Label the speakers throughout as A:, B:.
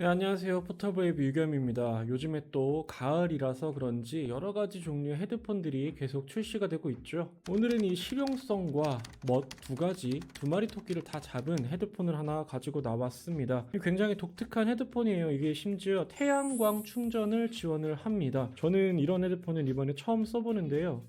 A: 네, 안녕하세요. 포터브레이브 유겸입니다. 요즘에 또 가을이라서 그런지 여러 가지 종류의 헤드폰들이 계속 출시가 되고 있죠. 오늘은 이 실용성과 멋 두 가지, 두 마리 토끼를 다 잡은 헤드폰을 하나 가지고 나왔습니다. 굉장히 독특한 헤드폰이에요. 이게 심지어 태양광 충전을 지원을 합니다. 저는 이런 헤드폰을 이번에 처음 써보는데요.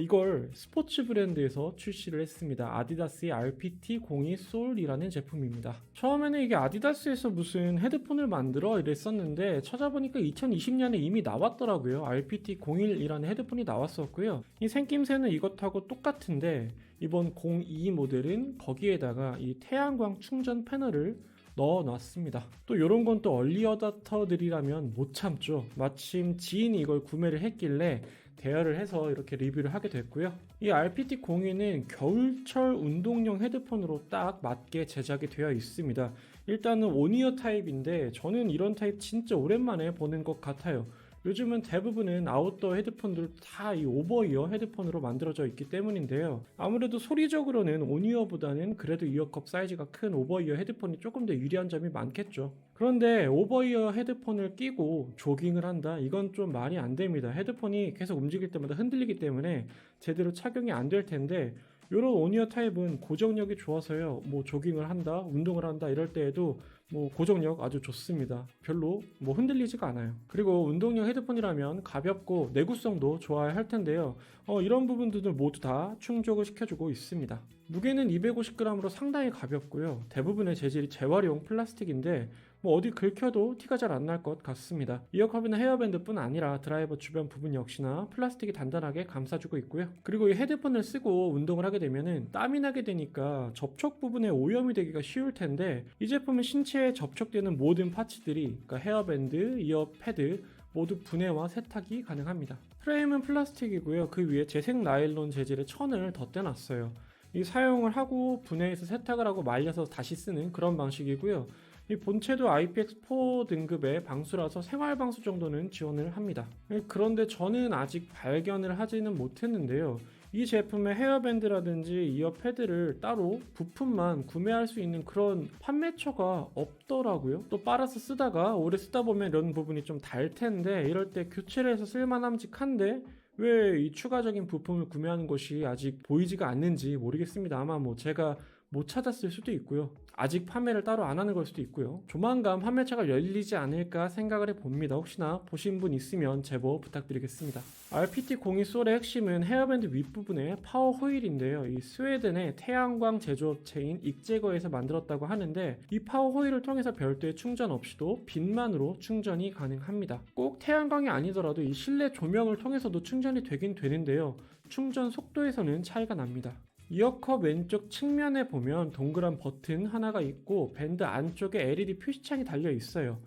A: 이걸 스포츠 브랜드에서 출시를 했습니다. 아디다스의 RPT02 솔이라는 제품입니다. 처음에는 이게 아디다스에서 무슨 헤드폰을 만들어 이랬었는데 찾아보니까 2020년에 이미 나왔더라고요. RPT01이라는 헤드폰이 나왔었고요. 이 생김새는 이것하고 똑같은데 이번 02 모델은 거기에다가 이 태양광 충전 패널을 넣어놨습니다. 또 이런 건 또 얼리 어답터들이라면 못 참죠. 마침 지인이 이걸 구매를 했길래 대여를 해서 이렇게 리뷰를 하게 됐고요. 이 RPT02는 겨울철 운동용 헤드폰으로 딱 맞게 제작이 되어 있습니다. 일단은 온이어 타입인데 저는 이런 타입 진짜 오랜만에 보는 것 같아요. 요즘은 대부분은 아웃도어 헤드폰들 다 이 오버이어 헤드폰으로 만들어져 있기 때문인데요. 아무래도 소리적으로는 온이어보다는 그래도 이어컵 사이즈가 큰 오버이어 헤드폰이 조금 더 유리한 점이 많겠죠. 그런데 오버이어 헤드폰을 끼고 조깅을 한다? 이건 좀 말이 안 됩니다. 헤드폰이 계속 움직일 때마다 흔들리기 때문에 제대로 착용이 안 될 텐데 이런 온이어 타입은 고정력이 좋아서요. 뭐 조깅을 한다, 운동을 한다 이럴 때에도 뭐 고정력 아주 좋습니다. 별로 뭐 흔들리지가 않아요. 그리고 운동용 헤드폰이라면 가볍고 내구성도 좋아야 할 텐데요. 이런 부분들을 모두 다 충족을 시켜주고 있습니다. 무게는 250g으로 상당히 가볍고요. 대부분의 재질이 재활용 플라스틱인데 뭐 어디 긁혀도 티가 잘 안 날 것 같습니다. 이어컵이나 헤어밴드뿐 아니라 드라이버 주변 부분 역시나 플라스틱이 단단하게 감싸주고 있고요. 그리고 이 헤드폰을 쓰고 운동을 하게 되면은 땀이 나게 되니까 접촉 부분에 오염이 되기가 쉬울 텐데 이 제품은 신체에 접촉되는 모든 파츠들이 그러니까 헤어밴드, 이어 패드 모두 분해와 세탁이 가능합니다. 프레임은 플라스틱이고요. 그 위에 재생 나일론 재질의 천을 덧대놨어요. 이 사용을 하고 분해해서 세탁을 하고 말려서 다시 쓰는 그런 방식이고요. 이 본체도 IPX4 등급의 방수라서 생활 방수 정도는 지원을 합니다. 그런데 저는 아직 발견을 하지는 못했는데요. 이 제품의 헤어밴드라든지 이어 패드를 따로 부품만 구매할 수 있는 그런 판매처가 없더라고요. 또 빨아서 쓰다가 오래 쓰다 보면 이런 부분이 좀 달 텐데 이럴 때 교체를 해서 쓸만함직한데 왜 이 추가적인 부품을 구매하는 것이 아직 보이지가 않는지 모르겠습니다. 아마 뭐 제가 못 찾았을 수도 있고요. 아직 판매를 따로 안 하는 걸 수도 있고요. 조만간 판매처가 열리지 않을까 생각을 해봅니다. 혹시나 보신 분 있으면 제보 부탁드리겠습니다. RPT02 솔의 핵심은 헤어밴드 윗부분의 파워 호일인데요. 이 스웨덴의 태양광 제조업체인 익제거에서 만들었다고 하는데 이 파워 호일을 통해서 별도의 충전 없이도 빛만으로 충전이 가능합니다. 꼭 태양광이 아니더라도 이 실내 조명을 통해서도 충전이 되긴 되는데요. 충전 속도에서는 차이가 납니다. 이어컵 왼쪽 측면에 보면 동그란 버튼 하나가 있고 밴드 안쪽에 LED 표시창이 달려 있어요.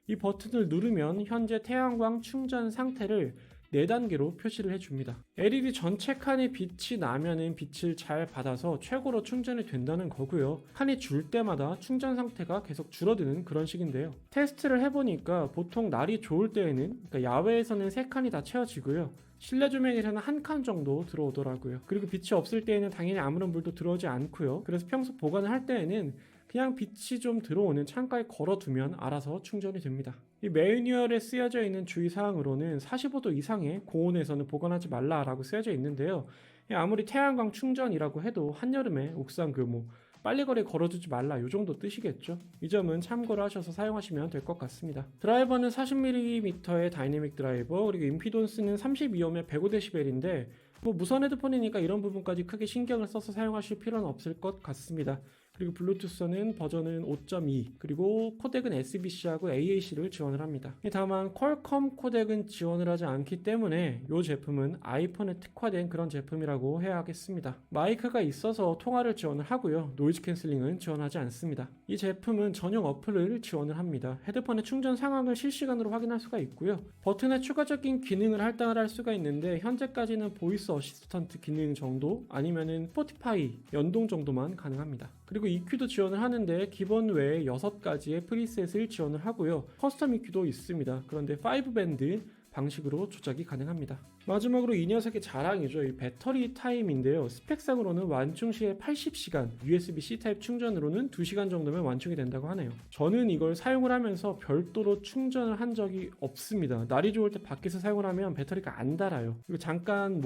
A: 이 버튼을 누르면 현재 태양광 충전 상태를 4단계로 표시를 해줍니다. LED 전체 칸에 빛이 나면은 빛을 잘 받아서 최고로 충전이 된다는 거고요. 칸이 줄 때마다 충전 상태가 계속 줄어드는 그런 식인데요. 테스트를 해보니까 보통 날이 좋을 때에는 그러니까 야외에서는 3칸이 다 채워지고요. 실내 조명에서는 1칸 정도 들어오더라고요. 그리고 빛이 없을 때에는 당연히 아무런 불도 들어오지 않고요. 그래서 평소 보관을 할 때에는 그냥 빛이 좀 들어오는 창가에 걸어두면 알아서 충전이 됩니다. 이 매뉴얼에 쓰여져 있는 주의사항으로는 45도 이상의 고온에서는 보관하지 말라라고 쓰여져 있는데요. 아무리 태양광 충전이라고 해도 한여름에 옥상 규모 빨리거리에 걸어두지 말라 이 정도 뜻이겠죠. 이 점은 참고를 하셔서 사용하시면 될 것 같습니다. 드라이버는 40mm의 다이내믹 드라이버 그리고 임피돈스는 32ohm의 105dB인데 뭐 무선 헤드폰이니까 이런 부분까지 크게 신경을 써서 사용하실 필요는 없을 것 같습니다. 그리고 블루투스는 버전은 5.2 그리고 코덱은 SBC하고 AAC를 지원을 합니다. 다만 퀄컴 코덱은 지원을 하지 않기 때문에 이 제품은 아이폰에 특화된 그런 제품이라고 해야 하겠습니다. 마이크가 있어서 통화를 지원을 하고요. 노이즈 캔슬링은 지원하지 않습니다. 이 제품은 전용 어플을 지원을 합니다. 헤드폰의 충전 상황을 실시간으로 확인할 수가 있고요. 버튼에 추가적인 기능을 할당을 할 수가 있는데 현재까지는 보이스 어시스턴트 기능 정도 아니면은 스포티파이 연동 정도만 가능합니다. 그리고 EQ도 지원을 하는데 기본 외에 6가지의 프리셋을 지원을 하고요. 커스텀 EQ도 있습니다. 그런데 5밴드 방식으로 조작이 가능합니다. 마지막으로 이 녀석의 자랑이죠. 이 배터리 타임인데요. 스펙상으로는 완충 시에 80시간, USB-C 타입 충전으로는 2시간 정도면 완충이 된다고 하네요. 저는 이걸 사용을 하면서 별도로 충전을 한 적이 없습니다. 날이 좋을 때 밖에서 사용을 하면 배터리가 안 닳아요. 그리고 잠깐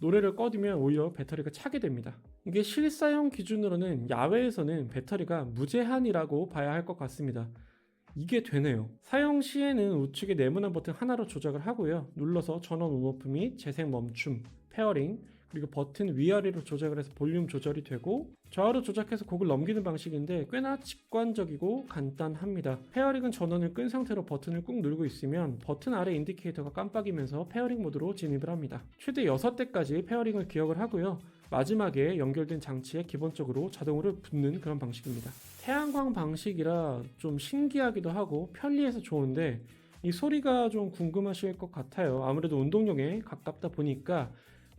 A: 노래를 꺼두면 오히려 배터리가 차게 됩니다. 이게 실사용 기준으로는 야외에서는 배터리가 무제한이라고 봐야 할 것 같습니다. 이게 되네요. 사용 시에는 우측에 네모난 버튼 하나로 조작을 하고요. 눌러서 전원 온오프 및 재생 멈춤, 페어링, 그리고 버튼 위아래로 조작을 해서 볼륨 조절이 되고 좌우로 조작해서 곡을 넘기는 방식인데 꽤나 직관적이고 간단합니다. 페어링은 전원을 끈 상태로 버튼을 꾹 누르고 있으면 버튼 아래 인디케이터가 깜빡이면서 페어링 모드로 진입을 합니다. 최대 6대까지 페어링을 기억을 하고요. 마지막에 연결된 장치에 기본적으로 자동으로 붙는 그런 방식입니다. 태양광 방식이라 좀 신기하기도 하고 편리해서 좋은데 이 소리가 좀 궁금하실 것 같아요. 아무래도 운동용에 가깝다 보니까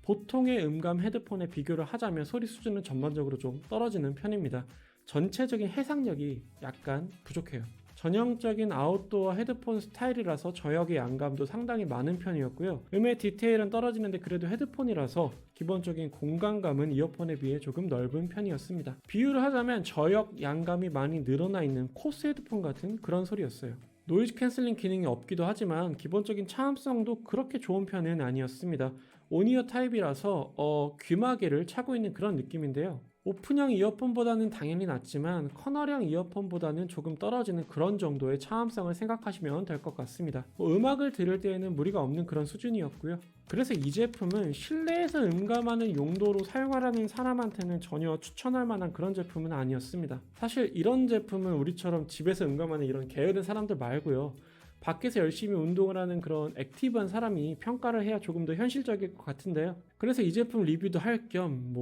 A: 보통의 음감 헤드폰에 비교를 하자면 소리 수준은 전반적으로 좀 떨어지는 편입니다. 전체적인 해상력이 약간 부족해요. 전형적인 아웃도어 헤드폰 스타일이라서 저역의 양감도 상당히 많은 편이었고요. 음의 디테일은 떨어지는데 그래도 헤드폰이라서 기본적인 공간감은 이어폰에 비해 조금 넓은 편이었습니다. 비유를 하자면 저역 양감이 많이 늘어나 있는 코스 헤드폰 같은 그런 소리였어요. 노이즈 캔슬링 기능이 없기도 하지만 기본적인 차음성도 그렇게 좋은 편은 아니었습니다. 온이어 타입이라서 귀마개를 차고 있는 그런 느낌인데요. 오픈형 이어폰보다는 당연히 낫지만 커널형 이어폰보다는 조금 떨어지는 그런 정도의 차음성을 생각하시면 될 것 같습니다. 음악을 들을 때에는 무리가 없는 그런 수준이었고요. 그래서 이 제품은 실내에서 음감하는 용도로 사용하라는 사람한테는 전혀 추천할 만한 그런 제품은 아니었습니다. 사실 이런 제품은 우리처럼 집에서 음감하는 이런 게으른 사람들 말고요. 밖에서 열심히 운동을 하는 그런 액티브한 사람이 평가를 해야 조금 더 현실적일 것 같은데요. 그래서 이 제품 리뷰도 할 겸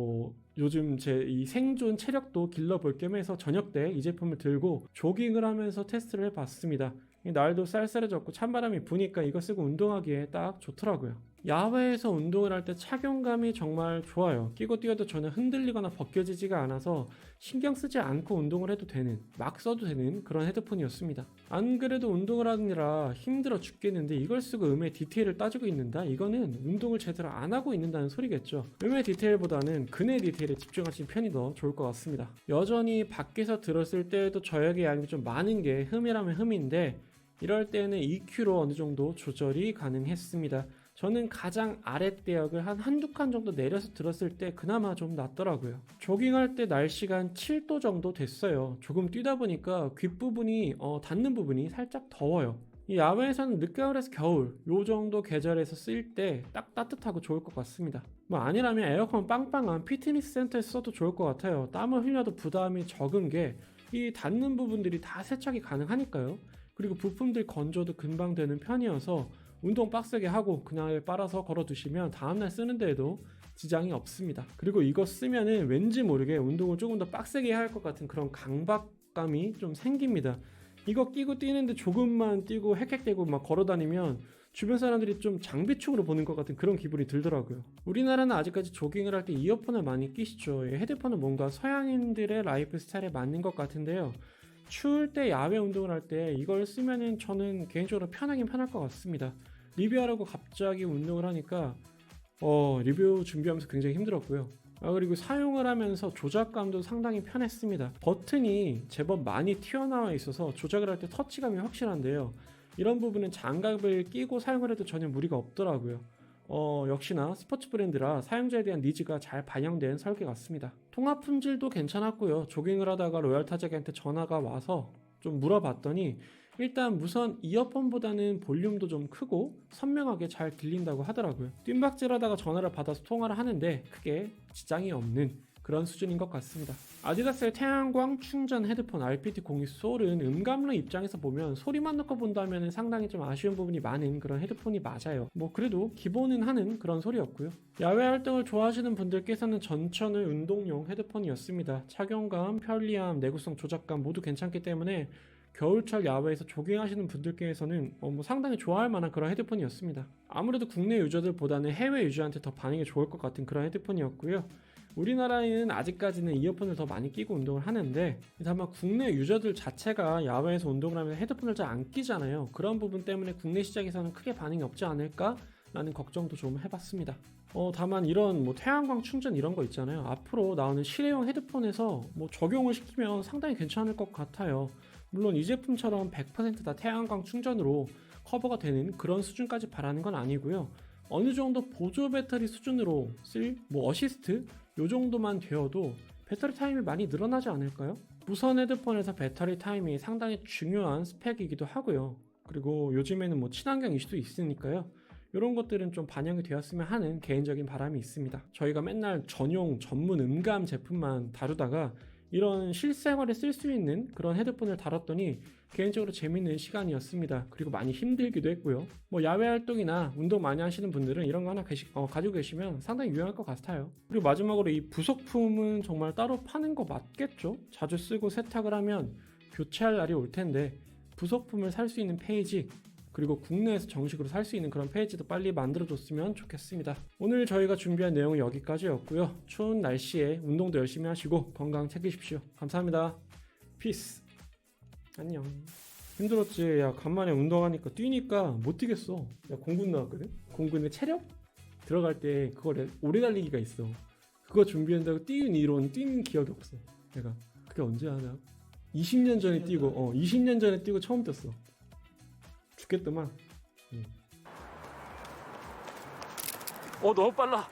A: 요즘 제 이 생존 체력도 길러볼 겸 해서 저녁 때 이 제품을 들고 조깅을 하면서 테스트를 해봤습니다. 날도 쌀쌀해졌고 찬바람이 부니까 이거 쓰고 운동하기에 딱 좋더라고요. 야외에서 운동을 할 때 착용감이 정말 좋아요. 끼고 뛰어도 전혀 흔들리거나 벗겨지지가 않아서 신경 쓰지 않고 운동을 해도 되는, 막 써도 되는 그런 헤드폰이었습니다. 안 그래도 운동을 하느라 힘들어 죽겠는데 이걸 쓰고 음의 디테일을 따지고 있는다? 이거는 운동을 제대로 안 하고 있는다는 소리겠죠. 음의 디테일보다는 근의 디테일에 집중하시는 편이 더 좋을 것 같습니다. 여전히 밖에서 들었을 때에도 저역의 양이 좀 많은 게 흠이라면 흠인데 이럴 때는 EQ로 어느 정도 조절이 가능했습니다. 저는 가장 아랫대역을 한두 칸 정도 내려서 들었을 때 그나마 좀 낫더라고요. 조깅할 때 날씨가 한 7도 정도 됐어요. 조금 뛰다 보니까 귓부분이 닿는 부분이 살짝 더워요. 이 야외에서는 늦가을에서 겨울 요 정도 계절에서 쓸 때 딱 따뜻하고 좋을 것 같습니다. 아니라면 에어컨 빵빵한 피트니스 센터에서 써도 좋을 것 같아요. 땀을 흘려도 부담이 적은 게 이 닿는 부분들이 다 세척이 가능하니까요. 그리고 부품들 건조도 금방 되는 편이어서 운동 빡세게 하고 그날 빨아서 걸어두시면 다음날 쓰는 데에도 지장이 없습니다. 그리고 이거 쓰면은 왠지 모르게 운동을 조금 더 빡세게 해야 할 것 같은 그런 강박감이 좀 생깁니다. 이거 끼고 뛰는데 조금만 뛰고 헥헥대고 막 걸어다니면 주변 사람들이 좀 장비충으로 보는 것 같은 그런 기분이 들더라고요. 우리나라는 아직까지 조깅을 할 때 이어폰을 많이 끼시죠. 헤드폰은 뭔가 서양인들의 라이프 스타일에 맞는 것 같은데요. 추울 때 야외 운동을 할 때 이걸 쓰면은 저는 개인적으로 편하긴 편할 것 같습니다. 리뷰하려고 갑자기 운동을 하니까 리뷰 준비하면서 굉장히 힘들었고요. 그리고 사용을 하면서 조작감도 상당히 편했습니다. 버튼이 제법 많이 튀어나와 있어서 조작을 할 때 터치감이 확실한데요. 이런 부분은 장갑을 끼고 사용을 해도 전혀 무리가 없더라고요. 역시나 스포츠 브랜드라 사용자에 대한 니즈가 잘 반영된 설계 같습니다. 통화 품질도 괜찮았고요. 조깅을 하다가 로얄 타자기한테 전화가 와서 좀 물어봤더니 일단 무선 이어폰보다는 볼륨도 좀 크고 선명하게 잘 들린다고 하더라고요. 뜀박질하다가 전화를 받아서 통화를 하는데 크게 지장이 없는 그런 수준인 것 같습니다. 아디다스의 태양광 충전 헤드폰 RPT02 솔은 음감러 입장에서 보면 소리만 놓고 본다면 상당히 좀 아쉬운 부분이 많은 그런 헤드폰이 맞아요. 그래도 기본은 하는 그런 소리였고요. 야외 활동을 좋아하시는 분들께서는 전천후 운동용 헤드폰이었습니다. 착용감, 편리함, 내구성, 조작감 모두 괜찮기 때문에 겨울철 야외에서 조깅하시는 분들께서는 상당히 좋아할 만한 그런 헤드폰이었습니다. 아무래도 국내 유저들보다는 해외 유저한테 더 반응이 좋을 것 같은 그런 헤드폰이었고요. 우리나라에는 아직까지는 이어폰을 더 많이 끼고 운동을 하는데, 다만 국내 유저들 자체가 야외에서 운동을 하면 헤드폰을 잘 안 끼잖아요. 그런 부분 때문에 국내 시장에서는 크게 반응이 없지 않을까 라는 걱정도 좀 해봤습니다. 다만 이런 뭐 태양광 충전 이런 거 있잖아요. 앞으로 나오는 실내용 헤드폰에서 뭐 적용을 시키면 상당히 괜찮을 것 같아요. 물론 이 제품처럼 100% 태양광 충전으로 커버가 되는 그런 수준까지 바라는 건 아니고요. 어느 정도 보조 배터리 수준으로 쓸 뭐 어시스트 요 정도만 되어도 배터리 타임이 많이 늘어나지 않을까요? 무선 헤드폰에서 배터리 타임이 상당히 중요한 스펙이기도 하고요. 그리고 요즘에는 뭐 친환경 이슈도 있으니까요. 이런 것들은 좀 반영이 되었으면 하는 개인적인 바람이 있습니다. 저희가 맨날 전용 전문 음감 제품만 다루다가 이런 실생활에 쓸 수 있는 그런 헤드폰을 다뤘더니 개인적으로 재밌는 시간이었습니다. 그리고 많이 힘들기도 했고요. 뭐 야외 활동이나 운동 많이 하시는 분들은 이런 거 하나 가지고 계시면 상당히 유용할 것 같아요. 그리고 마지막으로 이 부속품은 정말 따로 파는 거 맞겠죠? 자주 쓰고 세탁을 하면 교체할 날이 올 텐데 부속품을 살 수 있는 페이지, 그리고 국내에서 정식으로 살 수 있는 그런 페이지도 빨리 만들어줬으면 좋겠습니다. 오늘 저희가 준비한 내용은 여기까지였고요. 추운 날씨에 운동도 열심히 하시고 건강 챙기십시오. 감사합니다. 피스. 안녕. 힘들었지. 야, 간만에 운동하니까 뛰니까 못 뛰겠어. 야, 공군 나왔거든? 공군에 체력? 들어갈 때 그걸 오래 달리기가 있어. 그거 준비한다고 뛰는 이론 뛰는 기억이 없어. 내가 그게 언제 하냐? 20년 전에 뛰고 20년 전에 뛰고 처음 뛰었어. 죽겠더만. 너무 빨라.